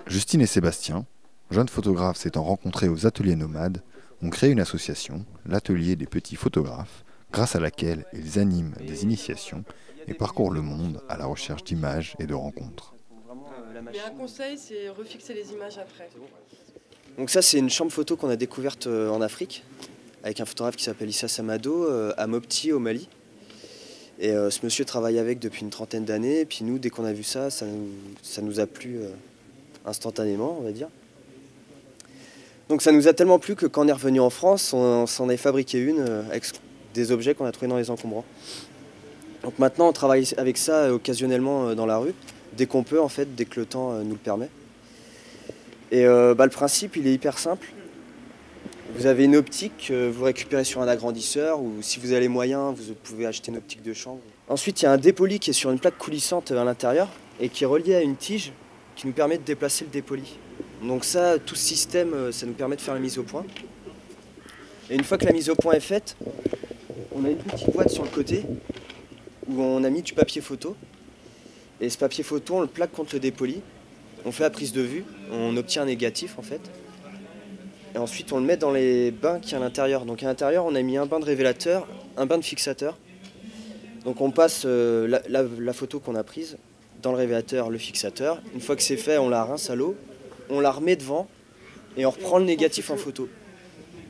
Justine et Sébastien, jeunes photographes s'étant rencontrés aux ateliers nomades, ont créé une association, l'Atelier des petits photographes, grâce à laquelle ils animent des initiations et parcourent le monde à la recherche d'images et de rencontres. Mais un conseil, c'est refixer les images après. Donc ça, c'est une chambre photo qu'on a découverte en Afrique, avec un photographe qui s'appelle Issa Samado, à Mopti, au Mali. Et ce monsieur travaille avec depuis une trentaine d'années, et puis nous, dès qu'on a vu ça, ça nous a plu instantanément, on va dire. Donc ça nous a tellement plu que quand on est revenu en France, on s'en est fabriqué une avec des objets qu'on a trouvés dans les encombrants. Donc maintenant, on travaille avec ça occasionnellement dans la rue, dès qu'on peut en fait, dès que le temps nous le permet. Et le principe, il est hyper simple. Vous avez une optique que vous récupérez sur un agrandisseur ou si vous avez les moyens, vous pouvez acheter une optique de chambre. Ensuite, il y a un dépoli qui est sur une plaque coulissante à l'intérieur et qui est relié à une tige qui nous permet de déplacer le dépoli. Donc ça, tout ce système, ça nous permet de faire la mise au point. Et une fois que la mise au point est faite, on a une petite boîte sur le côté où on a mis du papier photo. Et ce papier photo, on le plaque contre le dépoli. On fait la prise de vue, on obtient un négatif en fait. Et ensuite on le met dans les bains qui sont à l'intérieur. Donc à l'intérieur on a mis un bain de révélateur, un bain de fixateur. Donc on passe la photo qu'on a prise dans le révélateur, le fixateur. Une fois que c'est fait, on la rince à l'eau, on la remet devant et on reprend le négatif en photo.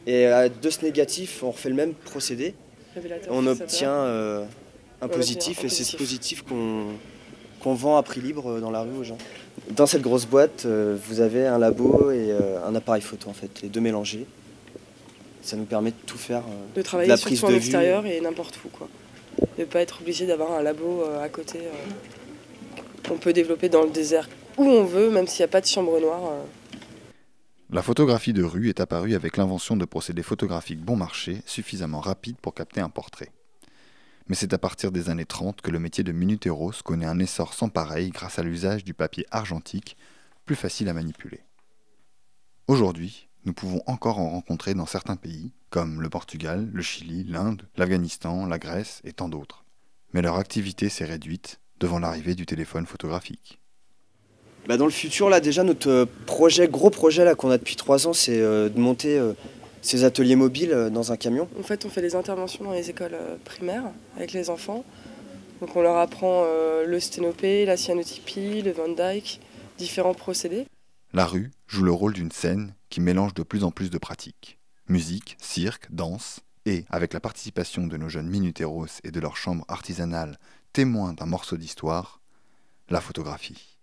Et de ce négatif, on refait le même procédé. On obtient un positif et c'est ce positif qu'on vend à prix libre dans la rue aux gens. Dans cette grosse boîte, vous avez un labo et un appareil photo en fait, les deux mélangés. Ça nous permet de tout faire. De travailler surtout en extérieur et n'importe où quoi. De ne pas être obligé d'avoir un labo à côté. On peut développer dans le désert où on veut, même s'il n'y a pas de chambre noire. La photographie de rue est apparue avec l'invention de procédés photographiques bon marché suffisamment rapides pour capter un portrait. Mais c'est à partir des années 30 que le métier de minuteros connaît un essor sans pareil grâce à l'usage du papier argentique, plus facile à manipuler. Aujourd'hui, nous pouvons encore en rencontrer dans certains pays, comme le Portugal, le Chili, l'Inde, l'Afghanistan, la Grèce et tant d'autres. Mais leur activité s'est réduite devant l'arrivée du téléphone photographique. Dans le futur, là, déjà, notre gros projet là, qu'on a depuis 3 ans, c'est de monter ces ateliers mobiles dans un camion. En fait, on fait des interventions dans les écoles primaires avec les enfants. Donc on leur apprend le sténopé, la cyanotypie, le Van Dyke, différents procédés. La rue joue le rôle d'une scène qui mélange de plus en plus de pratiques. Musique, cirque, danse, et, avec la participation de nos jeunes minuteros et de leur chambre artisanale témoins d'un morceau d'histoire, la photographie.